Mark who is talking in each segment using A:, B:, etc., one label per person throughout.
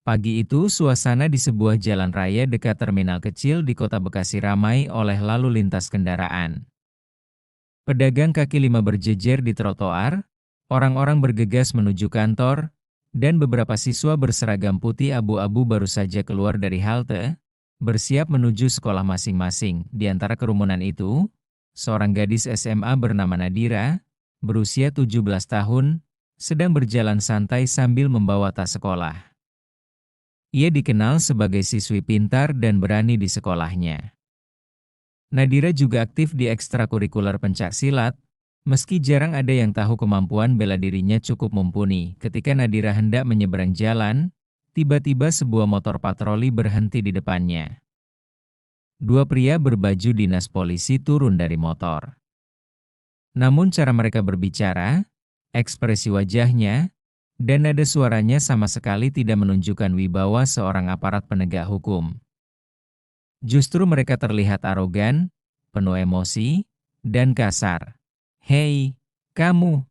A: Pagi itu suasana di sebuah jalan raya dekat terminal kecil di kota Bekasi ramai oleh lalu lintas kendaraan. Pedagang kaki lima berjejer di trotoar, orang-orang bergegas menuju kantor, dan beberapa siswa berseragam putih abu-abu baru saja keluar dari halte, bersiap menuju sekolah masing-masing. Di antara kerumunan itu, seorang gadis SMA bernama Nadira, berusia 17 tahun, sedang berjalan santai sambil membawa tas sekolah. Ia dikenal sebagai siswi pintar dan berani di sekolahnya. Nadira juga aktif di ekstrakurikuler pencaksilat, meski jarang ada yang tahu kemampuan bela dirinya cukup mumpuni. Ketika Nadira hendak menyeberang jalan, tiba-tiba sebuah motor patroli berhenti di depannya. Dua pria berbaju dinas polisi turun dari motor. Namun cara mereka berbicara, ekspresi wajahnya, dan nada suaranya sama sekali tidak menunjukkan wibawa seorang aparat penegak hukum. Justru mereka terlihat arogan, penuh emosi, dan kasar. "Hei, kamu!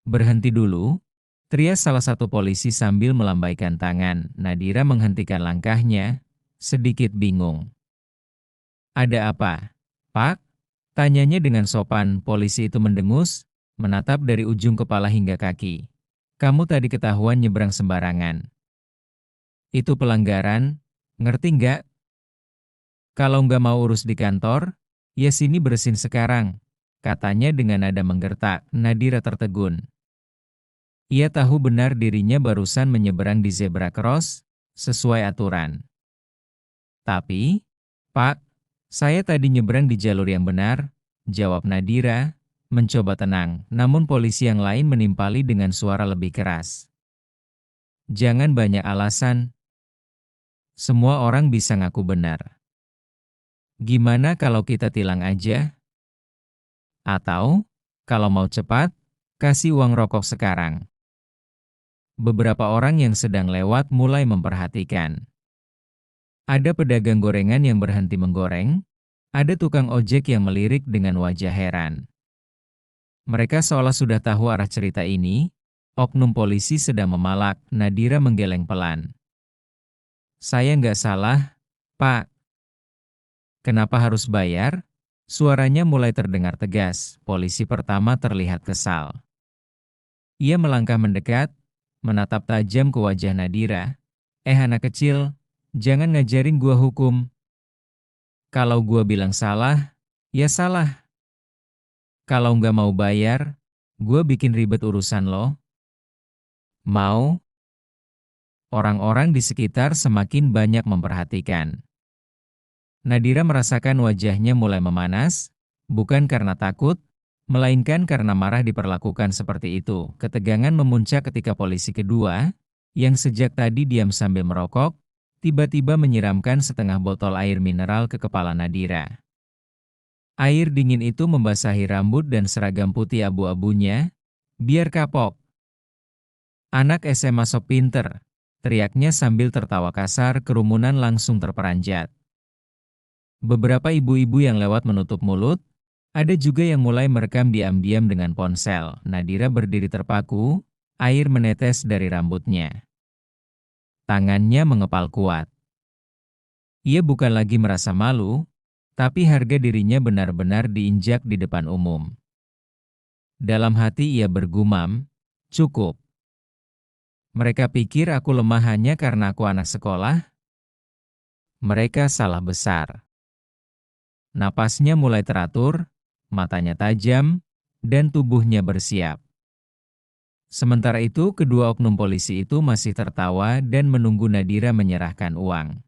A: Berhenti dulu!" teriak salah satu polisi sambil melambaikan tangan. Nadira menghentikan langkahnya, sedikit bingung. "Ada apa, Pak?" tanyanya dengan sopan. Polisi itu mendengus, menatap dari ujung kepala hingga kaki. "Kamu tadi ketahuan nyebrang sembarangan. Itu pelanggaran, ngerti nggak? Kalau nggak mau urus di kantor, ya sini bersin sekarang," katanya dengan nada menggertak. Nadira tertegun. Ia tahu benar dirinya barusan menyeberang di zebra cross, sesuai aturan. "Tapi, Pak, saya tadi nyebrang di jalur yang benar," jawab Nadira, mencoba tenang. Namun polisi yang lain menimpali dengan suara lebih keras. "Jangan banyak alasan. Semua orang bisa ngaku benar. Gimana kalau kita tilang aja? Atau, kalau mau cepat, kasih uang rokok sekarang." Beberapa orang yang sedang lewat mulai memperhatikan. Ada pedagang gorengan yang berhenti menggoreng, ada tukang ojek yang melirik dengan wajah heran. Mereka seolah sudah tahu arah cerita ini. Oknum polisi sedang memalak. Nadira menggeleng pelan. "Saya nggak salah, Pak. Kenapa harus bayar?" Suaranya mulai terdengar tegas. Polisi pertama terlihat kesal. Ia melangkah mendekat, menatap tajam ke wajah Nadira. Anak kecil, jangan ngajarin gua hukum. Kalau gua bilang salah, ya salah. Kalau nggak mau bayar, gua bikin ribet urusan lo." "Mau?" Orang-orang di sekitar semakin banyak memperhatikan. Nadira merasakan wajahnya mulai memanas, bukan karena takut, melainkan karena marah diperlakukan seperti itu. Ketegangan memuncak ketika polisi kedua, yang sejak tadi diam sambil merokok, tiba-tiba menyiramkan setengah botol air mineral ke kepala Nadira. Air dingin itu membasahi rambut dan seragam putih abu-abunya. "Biar kapok. Anak SMA sok pinter," teriaknya sambil tertawa kasar. Kerumunan langsung terperanjat. Beberapa ibu-ibu yang lewat menutup mulut, ada juga yang mulai merekam diam-diam dengan ponsel. Nadira berdiri terpaku, air menetes dari rambutnya. Tangannya mengepal kuat. Ia bukan lagi merasa malu, tapi harga dirinya benar-benar diinjak di depan umum. Dalam hati ia bergumam, "Cukup. Mereka pikir aku lemah hanya karena aku anak sekolah? Mereka salah besar." Napasnya mulai teratur, matanya tajam, dan tubuhnya bersiap. Sementara itu, kedua oknum polisi itu masih tertawa dan menunggu Nadira menyerahkan uang.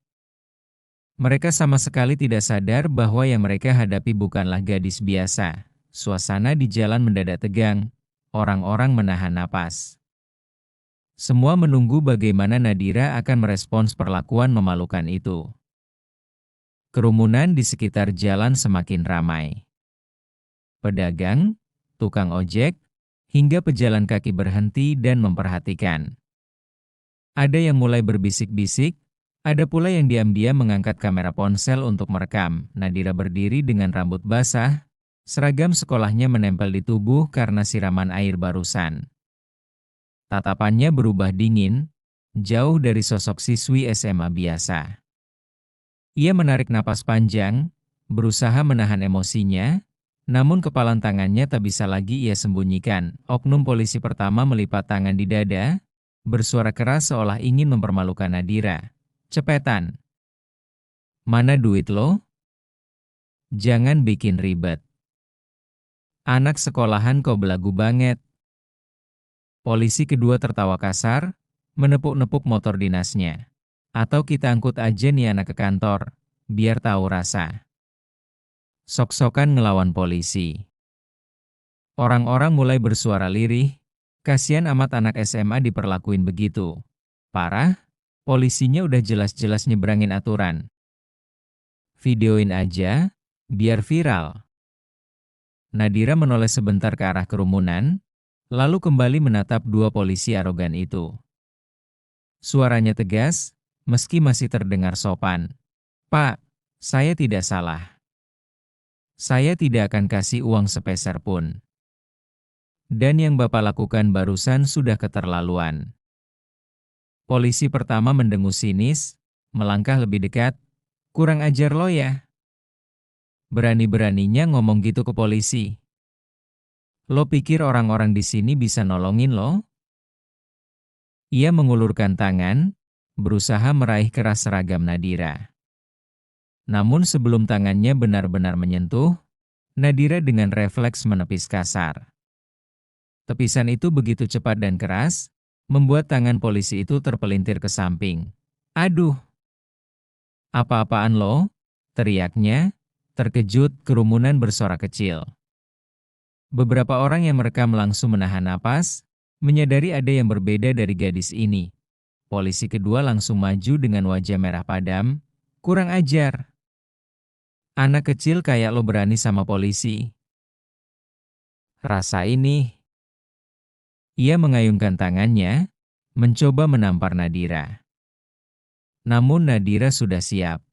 A: Mereka sama sekali tidak sadar bahwa yang mereka hadapi bukanlah gadis biasa. Suasana di jalan mendadak tegang, orang-orang menahan napas. Semua menunggu bagaimana Nadira akan merespons perlakuan memalukan itu. Kerumunan di sekitar jalan semakin ramai. Pedagang, tukang ojek, hingga pejalan kaki berhenti dan memperhatikan. Ada yang mulai berbisik-bisik, ada pula yang diam-diam mengangkat kamera ponsel untuk merekam. Nadira berdiri dengan rambut basah, seragam sekolahnya menempel di tubuh karena siraman air barusan. Tatapannya berubah dingin, jauh dari sosok siswi SMA biasa. Ia menarik napas panjang, berusaha menahan emosinya, namun kepalan tangannya tak bisa lagi ia sembunyikan. Oknum polisi pertama melipat tangan di dada, bersuara keras seolah ingin mempermalukan Nadira. "Cepetan! Mana duit lo? Jangan bikin ribet. Anak sekolahan kok belagu banget." Polisi kedua tertawa kasar, menepuk-nepuk motor dinasnya. "Atau kita angkut aja nih anak ke kantor, biar tahu rasa." Sok-sokan ngelawan polisi. Orang-orang mulai bersuara lirih, kasihan amat anak SMA diperlakuin begitu. Parah, polisinya udah jelas-jelas nyebrangin aturan. "Videoin aja, biar viral." Nadira menoleh sebentar ke arah kerumunan, lalu kembali menatap dua polisi arogan itu. Suaranya tegas, meski masih terdengar sopan. "Pak, saya tidak salah. Saya tidak akan kasih uang sepeser pun. Dan yang Bapak lakukan barusan sudah keterlaluan." Polisi pertama mendengus sinis, melangkah lebih dekat. "Kurang ajar lo ya. Berani-beraninya ngomong gitu ke polisi. Lo pikir orang-orang di sini bisa nolongin lo?" Ia mengulurkan tangan, berusaha meraih keras seragam Nadira. Namun sebelum tangannya benar-benar menyentuh, Nadira dengan refleks menepis kasar. Tepisan itu begitu cepat dan keras, membuat tangan polisi itu terpelintir ke samping. "Aduh! Apa-apaan lo?" teriaknya, terkejut kerumunan bersorak kecil. Beberapa orang yang merekam langsung menahan napas, menyadari ada yang berbeda dari gadis ini. Polisi kedua langsung maju dengan wajah merah padam. "Kurang ajar. Anak kecil kayak lo berani sama polisi. Rasa ini." Ia mengayunkan tangannya, mencoba menampar Nadira. Namun Nadira sudah siap.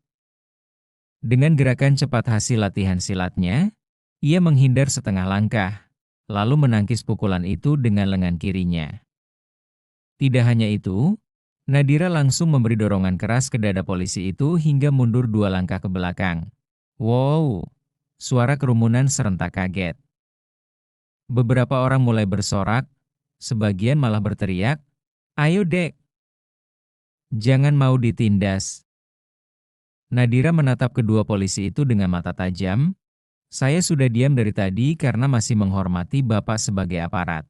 A: Dengan gerakan cepat hasil latihan silatnya, ia menghindar setengah langkah, lalu menangkis pukulan itu dengan lengan kirinya. Tidak hanya itu, Nadira langsung memberi dorongan keras ke dada polisi itu hingga mundur 2 langkah ke belakang. Wow! Suara kerumunan serentak kaget. Beberapa orang mulai bersorak, sebagian malah berteriak, "Ayo dek! Jangan mau ditindas." Nadira menatap kedua polisi itu dengan mata tajam. "Saya sudah diam dari tadi karena masih menghormati Bapak sebagai aparat.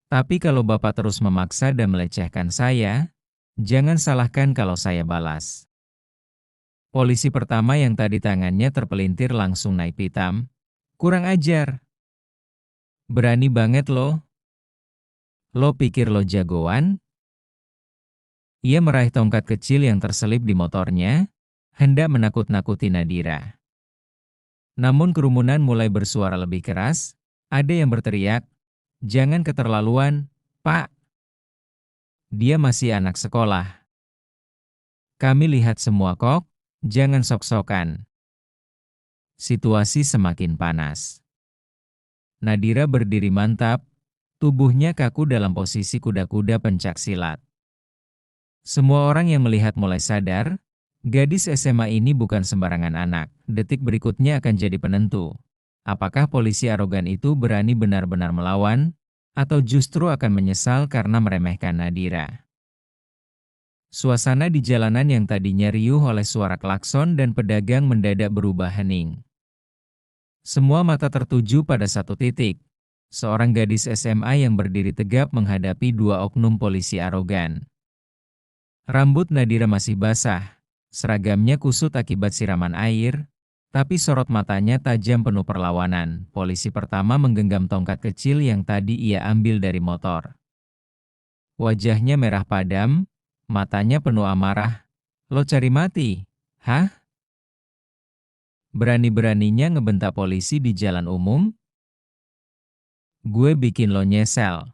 A: Tapi kalau Bapak terus memaksa dan melecehkan saya, jangan salahkan kalau saya balas." Polisi pertama yang tadi tangannya terpelintir langsung naik pitam. "Kurang ajar. Berani banget lo. Lo pikir lo jagoan?" Ia meraih tongkat kecil yang terselip di motornya, hendak menakut-nakuti Nadira. Namun kerumunan mulai bersuara lebih keras, ada yang berteriak, "Jangan keterlaluan, Pak. Dia masih anak sekolah. Kami lihat semua kok, jangan sok-sokan." Situasi semakin panas. Nadira berdiri mantap, tubuhnya kaku dalam posisi kuda-kuda pencak silat. Semua orang yang melihat mulai sadar, gadis SMA ini bukan sembarangan anak. Detik berikutnya akan jadi penentu. Apakah polisi arogan itu berani benar-benar melawan, atau justru akan menyesal karena meremehkan Nadira? Suasana di jalanan yang tadinya riuh oleh suara klakson dan pedagang mendadak berubah hening. Semua mata tertuju pada satu titik. Seorang gadis SMA yang berdiri tegap menghadapi dua oknum polisi arogan. Rambut Nadira masih basah, seragamnya kusut akibat siraman air, tapi sorot matanya tajam penuh perlawanan. Polisi pertama menggenggam tongkat kecil yang tadi ia ambil dari motor. Wajahnya merah padam, matanya penuh amarah. "Lo cari mati? Hah? Berani-beraninya ngebentak polisi di jalan umum? Gue bikin lo nyesel."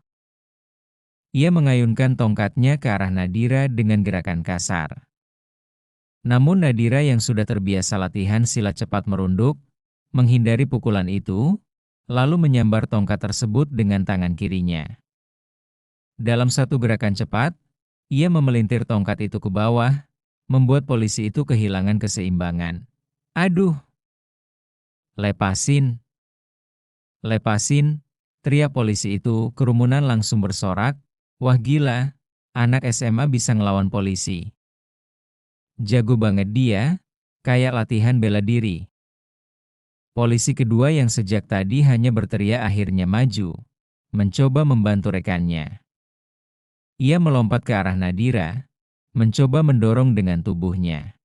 A: Ia mengayunkan tongkatnya ke arah Nadira dengan gerakan kasar. Namun Nadira yang sudah terbiasa latihan silat cepat merunduk, menghindari pukulan itu, lalu menyambar tongkat tersebut dengan tangan kirinya. Dalam satu gerakan cepat, Ia memelintir tongkat itu ke bawah, membuat polisi itu kehilangan keseimbangan. Aduh, lepasin, lepasin, teriak polisi itu, kerumunan langsung bersorak. Wah gila, anak SMA bisa ngelawan polisi. Jago banget dia, kayak latihan bela diri. Polisi kedua yang sejak tadi hanya berteriak akhirnya maju, mencoba membantu rekannya. Ia melompat ke arah Nadira, mencoba mendorong dengan tubuhnya.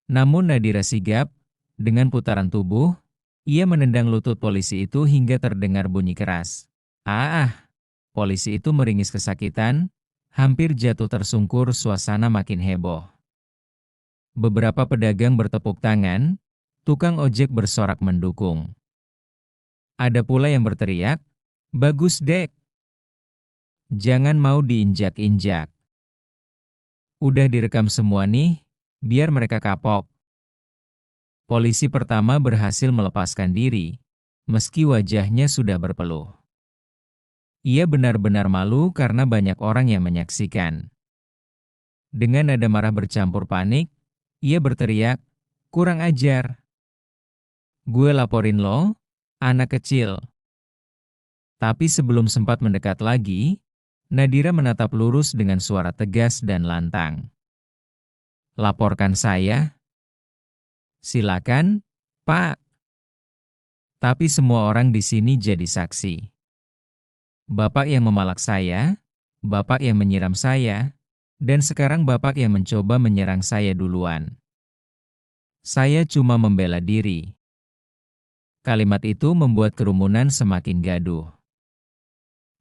A: Namun Nadira sigap, dengan putaran tubuh, ia menendang lutut polisi itu hingga terdengar bunyi keras. Polisi itu meringis kesakitan, hampir jatuh tersungkur, suasana makin heboh. Beberapa pedagang bertepuk tangan, tukang ojek bersorak mendukung. Ada pula yang berteriak, "Bagus Dek! Jangan mau diinjak-injak. Udah direkam semua nih, biar mereka kapok." Polisi pertama berhasil melepaskan diri, meski wajahnya sudah berpeluh. Ia benar-benar malu karena banyak orang yang menyaksikan. Dengan nada marah bercampur panik, ia berteriak, "Kurang ajar. Gue laporin lo, anak kecil." Tapi sebelum sempat mendekat lagi, Nadira menatap lurus dengan suara tegas dan lantang. "Laporkan saya? Silakan, Pak." Tapi semua orang di sini jadi saksi. Bapak yang memalak saya, Bapak yang menyiram saya, dan sekarang Bapak yang mencoba menyerang saya duluan. Saya cuma membela diri. Kalimat itu membuat kerumunan semakin gaduh.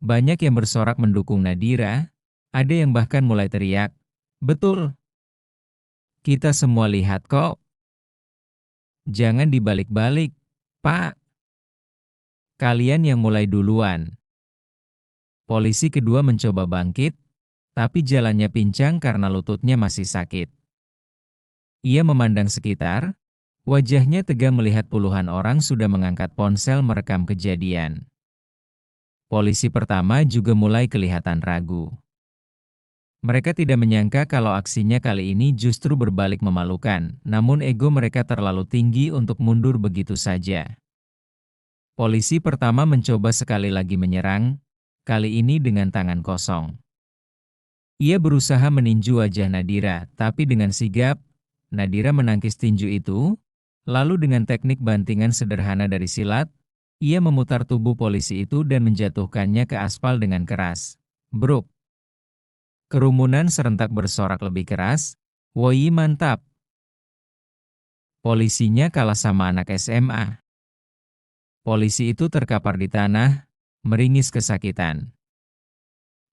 A: Banyak yang bersorak mendukung Nadira, ada yang bahkan mulai teriak, "Betul. Kita semua lihat kok. Jangan dibalik-balik, Pak. Kalian yang mulai duluan." Polisi kedua mencoba bangkit, tapi jalannya pincang karena lututnya masih sakit. Ia memandang sekitar, wajahnya tegang melihat puluhan orang sudah mengangkat ponsel merekam kejadian. Polisi pertama juga mulai kelihatan ragu. Mereka tidak menyangka kalau aksinya kali ini justru berbalik memalukan, namun ego mereka terlalu tinggi untuk mundur begitu saja. Polisi pertama mencoba sekali lagi menyerang, kali ini dengan tangan kosong. Ia berusaha meninju wajah Nadira, tapi dengan sigap, Nadira menangkis tinju itu, lalu dengan teknik bantingan sederhana dari silat, ia memutar tubuh polisi itu dan menjatuhkannya ke aspal dengan keras. Bruk! Kerumunan serentak bersorak lebih keras, "Woi mantap! Polisinya kalah sama anak SMA." Polisi itu terkapar di tanah, meringis kesakitan.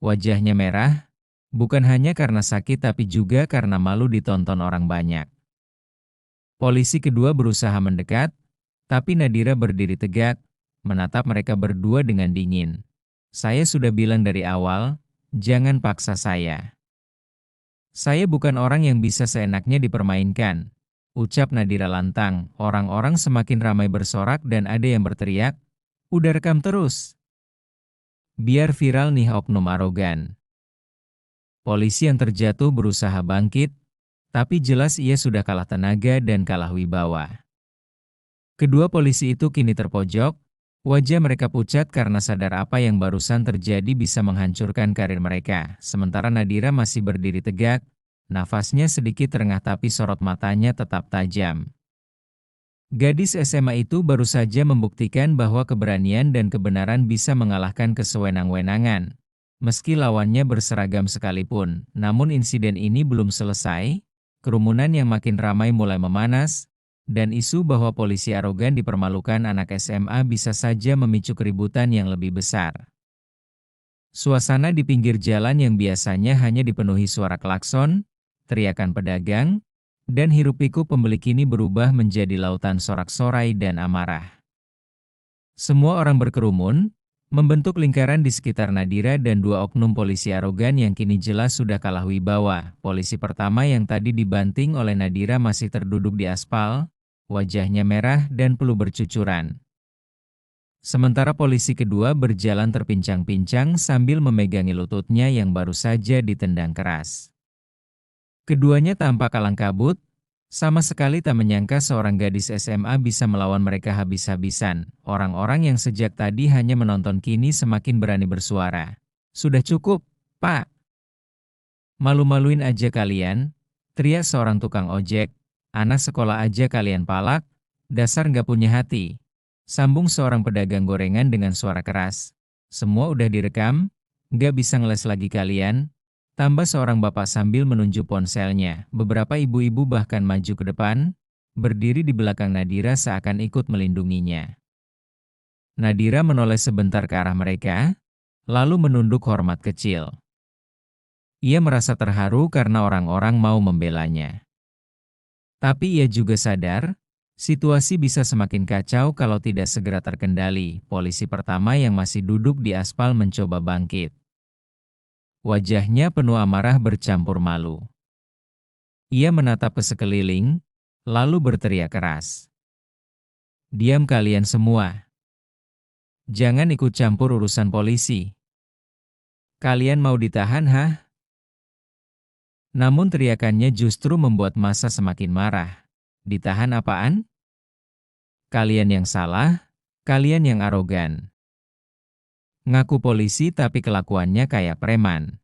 A: Wajahnya merah, bukan hanya karena sakit tapi juga karena malu ditonton orang banyak. Polisi kedua berusaha mendekat, tapi Nadira berdiri tegak, menatap mereka berdua dengan dingin. "Saya sudah bilang dari awal, jangan paksa saya. Saya bukan orang yang bisa seenaknya dipermainkan," ucap Nadira lantang. Orang-orang semakin ramai bersorak dan ada yang berteriak, "Udah rekam terus. Biar viral nih oknum arogan." Polisi yang terjatuh berusaha bangkit, tapi jelas ia sudah kalah tenaga dan kalah wibawa. Kedua polisi itu kini terpojok, wajah mereka pucat karena sadar apa yang barusan terjadi bisa menghancurkan karir mereka. Sementara Nadira masih berdiri tegak, nafasnya sedikit terengah tapi sorot matanya tetap tajam. Gadis SMA itu baru saja membuktikan bahwa keberanian dan kebenaran bisa mengalahkan kesewenang-wenangan. Meski lawannya berseragam sekalipun, namun insiden ini belum selesai, kerumunan yang makin ramai mulai memanas, dan isu bahwa polisi arogan dipermalukan anak SMA bisa saja memicu keributan yang lebih besar. Suasana di pinggir jalan yang biasanya hanya dipenuhi suara klakson, teriakan pedagang, dan hiruk-pikuk pembeli kini berubah menjadi lautan sorak-sorai dan amarah. Semua orang berkerumun, membentuk lingkaran di sekitar Nadira dan dua oknum polisi arogan yang kini jelas sudah kalah wibawa. Polisi pertama yang tadi dibanting oleh Nadira masih terduduk di aspal, wajahnya merah dan peluh bercucuran. Sementara polisi kedua berjalan terpincang-pincang sambil memegangi lututnya yang baru saja ditendang keras. Keduanya tampak kalang kabut, sama sekali tak menyangka seorang gadis SMA bisa melawan mereka habis-habisan. Orang-orang yang sejak tadi hanya menonton kini semakin berani bersuara. "Sudah cukup, Pak. Malu-maluin aja kalian," teriak seorang tukang ojek. "Anak sekolah aja kalian palak, dasar nggak punya hati," sambung seorang pedagang gorengan dengan suara keras. "Semua udah direkam, nggak bisa ngeles lagi kalian," tambah seorang bapak sambil menunjuk ponselnya. Beberapa ibu-ibu bahkan maju ke depan, berdiri di belakang Nadira seakan ikut melindunginya. Nadira menoleh sebentar ke arah mereka, lalu menunduk hormat kecil. Ia merasa terharu karena orang-orang mau membelanya. Tapi ia juga sadar, situasi bisa semakin kacau kalau tidak segera terkendali. Polisi pertama yang masih duduk di aspal mencoba bangkit. Wajahnya penuh amarah bercampur malu. Ia menatap ke sekeliling, lalu berteriak keras. "Diam kalian semua. Jangan ikut campur urusan polisi. Kalian mau ditahan, hah?" Namun teriakannya justru membuat massa semakin marah. "Ditahan apaan? Kalian yang salah, kalian yang arogan. Ngaku polisi tapi kelakuannya kayak preman.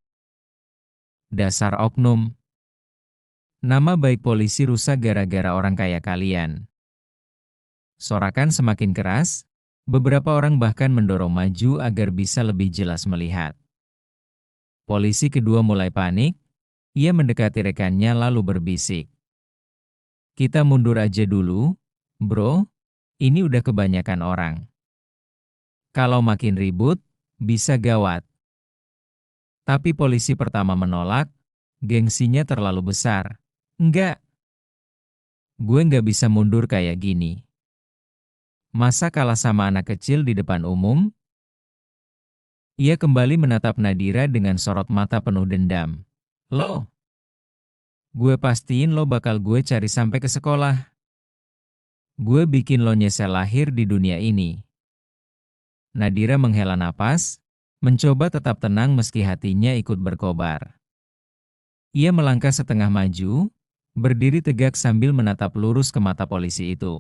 A: Dasar oknum. Nama baik polisi rusak gara-gara orang kayak kalian." Sorakan semakin keras, beberapa orang bahkan mendorong maju agar bisa lebih jelas melihat. Polisi kedua mulai panik, ia mendekati rekannya lalu berbisik. "Kita mundur aja dulu, bro, ini udah kebanyakan orang. Kalau makin ribut, bisa gawat." Tapi polisi pertama menolak, gengsinya terlalu besar. "Enggak, gue nggak bisa mundur kayak gini. Masa kalah sama anak kecil di depan umum?" Ia kembali menatap Nadira dengan sorot mata penuh dendam. "Lo, gue pastiin lo bakal gue cari sampai ke sekolah. Gue bikin lo nyesel lahir di dunia ini." Nadira menghela napas, mencoba tetap tenang meski hatinya ikut berkobar. Ia melangkah setengah maju, berdiri tegak sambil menatap lurus ke mata polisi itu.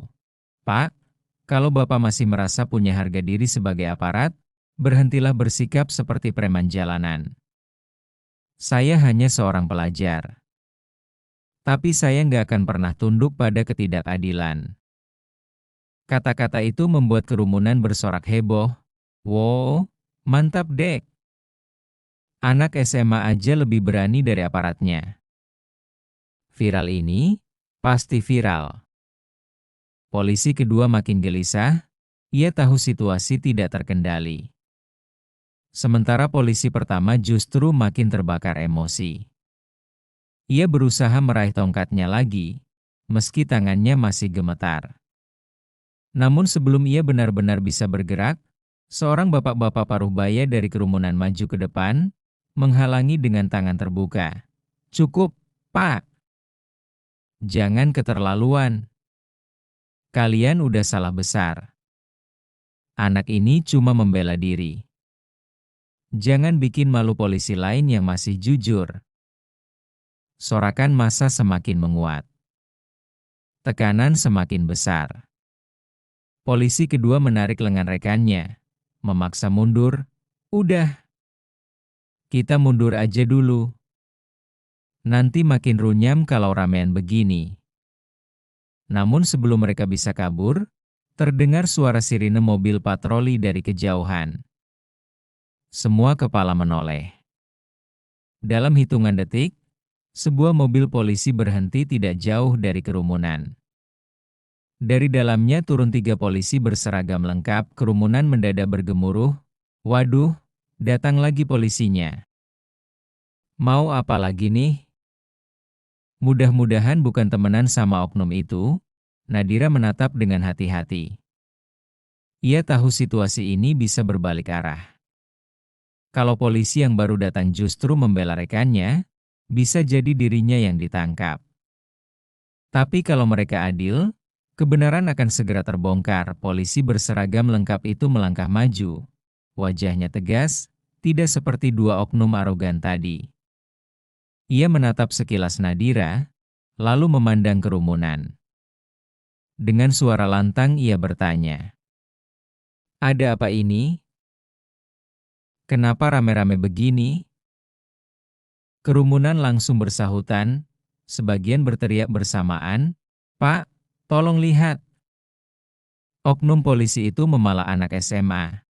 A: "Pak, kalau Bapak masih merasa punya harga diri sebagai aparat, berhentilah bersikap seperti preman jalanan. Saya hanya seorang pelajar. Tapi saya nggak akan pernah tunduk pada ketidakadilan." Kata-kata itu membuat kerumunan bersorak heboh. "Wow, mantap dek. Anak SMA aja lebih berani dari aparatnya. Viral ini, pasti viral." Polisi kedua makin gelisah, ia tahu situasi tidak terkendali. Sementara polisi pertama justru makin terbakar emosi. Ia berusaha meraih tongkatnya lagi, meski tangannya masih gemetar. Namun sebelum ia benar-benar bisa bergerak, seorang bapak-bapak paruh baya dari kerumunan maju ke depan, menghalangi dengan tangan terbuka. "Cukup, Pak. Jangan keterlaluan. Kalian udah salah besar. Anak ini cuma membela diri. Jangan bikin malu polisi lain yang masih jujur." Sorakan massa semakin menguat. Tekanan semakin besar. Polisi kedua menarik lengan rekannya, memaksa mundur. "Udah, kita mundur aja dulu. Nanti makin runyam kalau ramean begini." Namun sebelum mereka bisa kabur, terdengar suara sirine mobil patroli dari kejauhan. Semua kepala menoleh. Dalam hitungan detik, sebuah mobil polisi berhenti tidak jauh dari kerumunan. Dari dalamnya turun 3 polisi berseragam lengkap, kerumunan mendadak bergemuruh. "Waduh, datang lagi polisinya. Mau apa lagi nih? Mudah-mudahan bukan temenan sama oknum itu." Nadira menatap dengan hati-hati. Ia tahu situasi ini bisa berbalik arah. Kalau polisi yang baru datang justru membela rekannya, bisa jadi dirinya yang ditangkap. Tapi kalau mereka adil, Kebenaran akan segera terbongkar. Polisi berseragam lengkap itu melangkah maju. Wajahnya tegas, tidak seperti dua oknum arogan tadi. Ia menatap sekilas Nadira, lalu memandang kerumunan. Dengan suara lantang ia bertanya, "Ada apa ini? Kenapa rame-rame begini?" Kerumunan langsung bersahutan, sebagian berteriak bersamaan, "Pak, tolong lihat." Oknum polisi itu memala anak SMA.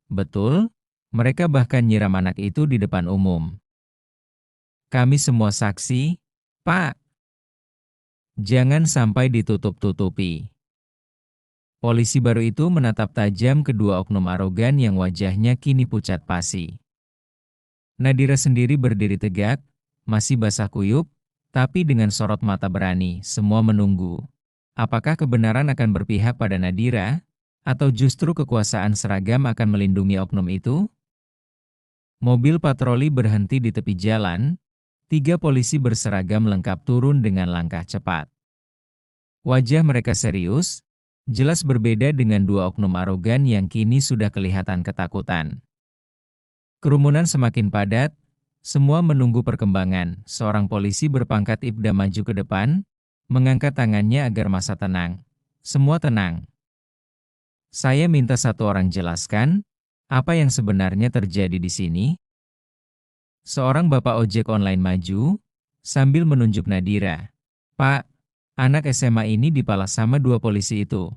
A: Betul, mereka bahkan nyiram anak itu di depan umum. "Kami semua saksi, Pak. Jangan sampai ditutup-tutupi." Polisi baru itu menatap tajam kedua oknum arogan yang wajahnya kini pucat pasi. Nadira sendiri berdiri tegak, masih basah kuyup, tapi dengan sorot mata berani. Semua menunggu. Apakah kebenaran akan berpihak pada Nadira, atau justru kekuasaan seragam akan melindungi oknum itu? Mobil patroli berhenti di tepi jalan. 3 polisi berseragam lengkap turun dengan langkah cepat. Wajah mereka serius, jelas berbeda dengan 2 oknum arogan yang kini sudah kelihatan ketakutan. Kerumunan semakin padat, semua menunggu perkembangan. Seorang polisi berpangkat Ibda maju ke depan, mengangkat tangannya agar massa tenang. Semua tenang. "Saya minta satu orang jelaskan, apa yang sebenarnya terjadi di sini?" Seorang bapak ojek online maju, sambil menunjuk Nadira. "Pak, anak SMA ini dipalas sama 2 polisi itu.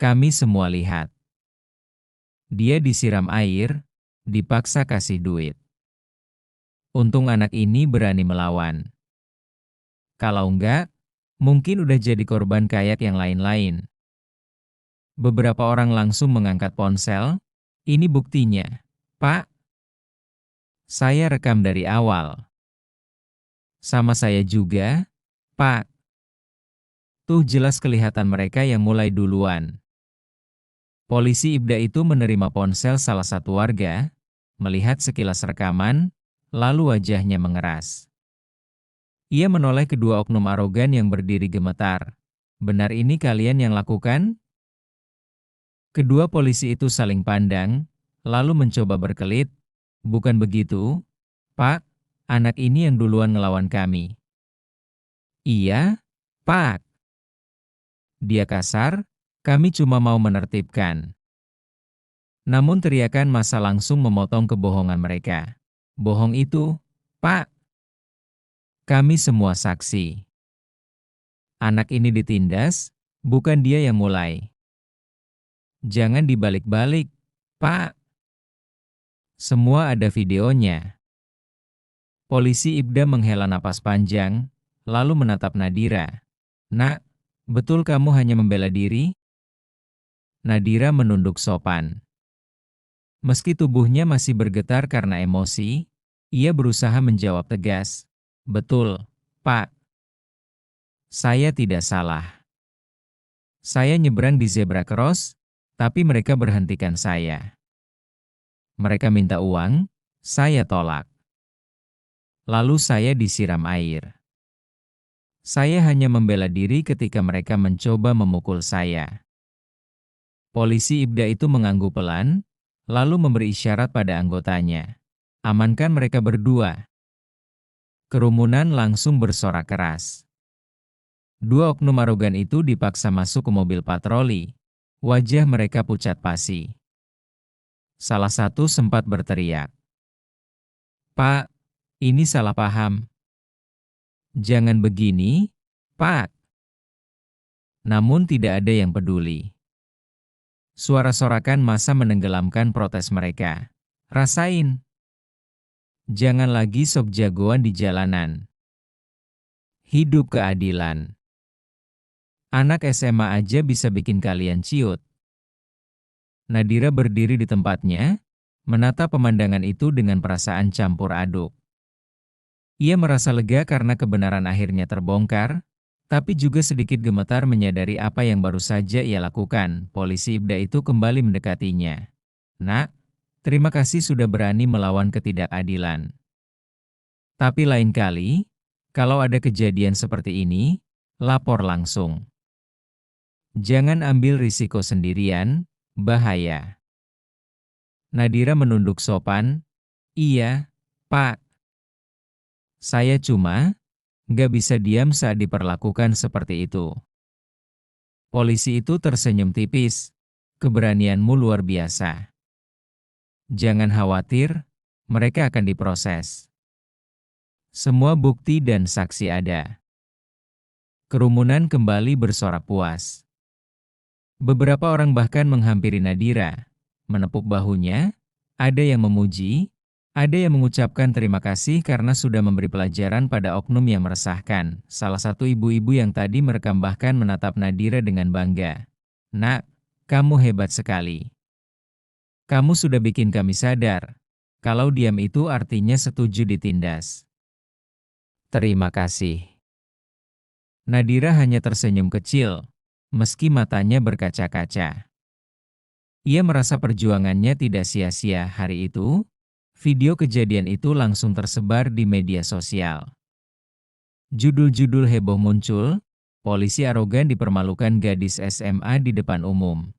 A: Kami semua lihat. Dia disiram air, dipaksa kasih duit. Untung anak ini berani melawan. Kalau enggak, mungkin udah jadi korban kayak yang lain-lain." Beberapa orang langsung mengangkat ponsel. "Ini buktinya, Pak. Saya rekam dari awal." "Sama saya juga, Pak." Tuh jelas kelihatan mereka yang mulai duluan. Polisi Ibda itu menerima ponsel salah satu warga, melihat sekilas rekaman, lalu wajahnya mengeras. Ia menoleh kedua oknum arogan yang berdiri gemetar. "Benar ini kalian yang lakukan?" Kedua polisi itu saling pandang, lalu mencoba berkelit. "Bukan begitu, Pak. Anak ini yang duluan ngelawan kami." "Iya, Pak. Dia kasar, kami cuma mau menertibkan." Namun teriakan massa langsung memotong kebohongan mereka. "Bohong itu, Pak. Kami semua saksi. Anak ini ditindas, bukan dia yang mulai. Jangan dibalik-balik, Pak. Semua ada videonya." Polisi Ibda menghela napas panjang, lalu menatap Nadira. "Nak, betul kamu hanya membela diri?" Nadira menunduk sopan. Meski tubuhnya masih bergetar karena emosi, ia berusaha menjawab tegas. "Betul, Pak. Saya tidak salah. Saya nyebrang di zebra cross, tapi mereka berhentikan saya. Mereka minta uang, saya tolak. Lalu saya disiram air. Saya hanya membela diri ketika mereka mencoba memukul saya." Polisi Ibda itu mengangguk pelan, lalu memberi isyarat pada anggotanya. "Amankan mereka berdua." Kerumunan langsung bersorak keras. 2 oknum arogan itu dipaksa masuk ke mobil patroli. Wajah mereka pucat pasi. Salah satu sempat berteriak, "Pak, ini salah paham. Jangan begini, Pak." Namun tidak ada yang peduli. Suara sorakan massa menenggelamkan protes mereka. "Rasain. Jangan lagi sok jagoan di jalanan. Hidup keadilan. Anak SMA aja bisa bikin kalian ciut." Nadira berdiri di tempatnya, menatap pemandangan itu dengan perasaan campur aduk. Ia merasa lega karena kebenaran akhirnya terbongkar, tapi juga sedikit gemetar menyadari apa yang baru saja ia lakukan. Polisi Ibda itu kembali mendekatinya. "Nak, terima kasih sudah berani melawan ketidakadilan. Tapi lain kali, kalau ada kejadian seperti ini, lapor langsung. Jangan ambil risiko sendirian, bahaya. Nadira menunduk sopan, iya, Pak. Saya cuma nggak bisa diam saat diperlakukan seperti itu. Polisi itu tersenyum tipis. Keberanianmu luar biasa. Jangan khawatir, mereka akan diproses. Semua bukti dan saksi ada. Kerumunan kembali bersorak puas. Beberapa orang bahkan menghampiri Nadira, menepuk bahunya, ada yang memuji, ada yang mengucapkan terima kasih karena sudah memberi pelajaran pada oknum yang meresahkan. Salah satu ibu-ibu yang tadi merekam bahkan menatap Nadira dengan bangga. Nak, kamu hebat sekali. Kamu sudah bikin kami sadar. Kalau diam itu artinya setuju ditindas. Terima kasih. Nadira hanya tersenyum kecil, meski matanya berkaca-kaca. Ia merasa perjuangannya tidak sia-sia. Hari itu, video kejadian itu langsung tersebar di media sosial. Judul-judul heboh muncul, polisi arogan dipermalukan gadis SMA di depan umum.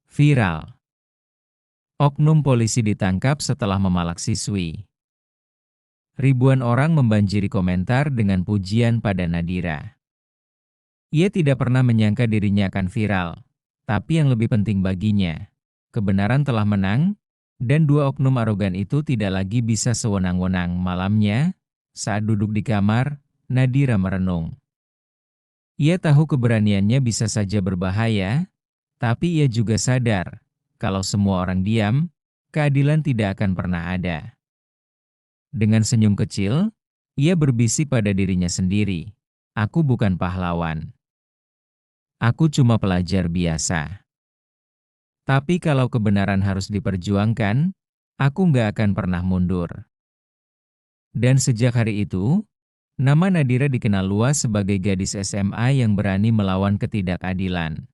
A: Viral. Oknum polisi ditangkap setelah memalak siswi. Ribuan orang membanjiri komentar dengan pujian pada Nadira. Ia tidak pernah menyangka dirinya akan viral, tapi yang lebih penting baginya, kebenaran telah menang, dan dua oknum arogan itu tidak lagi bisa sewenang-wenang. Malamnya, saat duduk di kamar, Nadira merenung. Ia tahu keberaniannya bisa saja berbahaya, tapi ia juga sadar, kalau semua orang diam, keadilan tidak akan pernah ada. Dengan senyum kecil, ia berbisik pada dirinya sendiri, aku bukan pahlawan. Aku cuma pelajar biasa. Tapi kalau kebenaran harus diperjuangkan, aku nggak akan pernah mundur. Dan sejak hari itu, nama Nadira dikenal luas sebagai gadis SMA yang berani melawan ketidakadilan.